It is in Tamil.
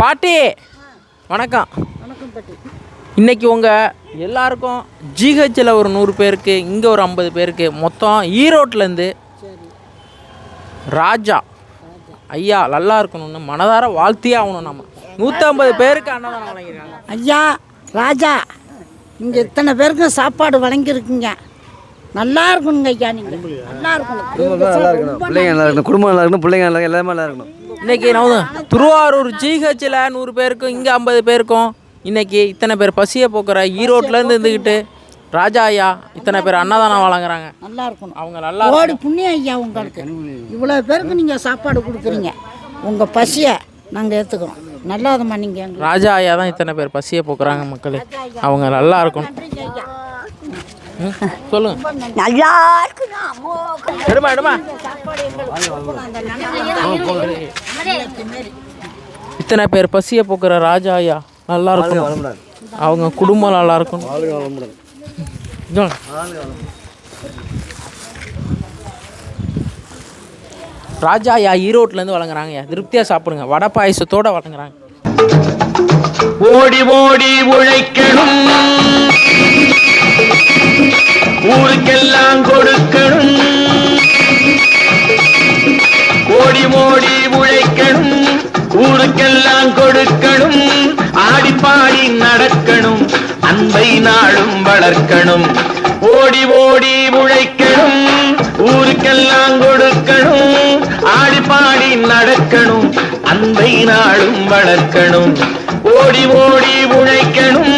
பாட்டி வணக்கம். வணக்கம் பாட்டி. இன்றைக்கி உங்கள் எல்லாருக்கும் ஜிஹெச்சில் ஒரு 100 பேருக்கு, இங்கே ஒரு 50 பேருக்கு, மொத்தம் ஈரோட்டிலேருந்து ராஜா ஐயா நல்லா இருக்கணும்னு மனதார வாழ்த்தியே ஆகணும். நம்ம 150 பேருக்கு அன்னதானம் வழங்கியிருக்காங்க. ஐயா ராஜா, இங்கே இத்தனை பேருக்கும் சாப்பாடு வழங்கியிருக்குங்க. நல்லா இருக்கணுங்க ஐயா. நீங்கள் நல்லா இருக்கணும், நல்லா இருக்கணும், பிள்ளைங்க நல்லா இருக்கணும், குடும்பம் நல்லா இருக்கணும், பிள்ளைங்க நல்லா எல்லாமே நல்லா இருக்கணும். இன்றைக்கி நான் திருவாரூர் ஜிஹெச்சில் 100 பேருக்கும், இங்கே 50 பேருக்கும், இன்றைக்கி இத்தனை பேர் பசியை போக்குற ஈரோட்டிலேருந்து இருந்துக்கிட்டு ராஜா ஐயா இத்தனை பேர் அன்னதானம் வழங்குறாங்க. நல்லா இருக்கணும், அவங்க நல்லா ஓடி புண்ணியம் ஐயா. உங்களுக்கு இவ்வளோ பேருக்கு நீங்கள் சாப்பாடு கொடுக்குறீங்க. உங்கள் பசியை நாங்கள் ஏற்றுக்கிறோம். நல்லாதம்மா. நீங்கள் ராஜா ஐயா தான் இத்தனை பேர் பசியை போக்குறாங்க மக்களே. அவங்க நல்லா இருக்கணும். சொல்லுங்க. நல்லா இருக்கணும். எடுமா எடுமா. இத்தனை பேர் பசியை போக்குற ராஜா ஐயா நல்லா இருக்கணும், அவங்க குடும்பம் நல்லா இருக்கணும். ராஜா ஐயா ஈரோட்லேருந்து வழங்குறாங்க. திருப்தியாக சாப்பிடுங்க. வடை பாயசத்தோடு வழங்குறாங்க. ஓடி ஓடி உழைக்கணும், ஊருக்கெல்லாம் கொடுக்கணும். ஓடி ஓடி உழைக்கணும், ஊருக்கெல்லாம் கொடுக்கணும். ஆடி பாடி நடக்கணும், அன்பை நாளும் வளர்க்கணும். ஓடி ஓடி உழைக்கணும், ஊருக்கெல்லாம் கொடுக்கணும். ஆடி பாடி நடக்கணும், அன்பை நாளும் வளர்க்கணும். ஓடி ஓடி உழைக்கணும்,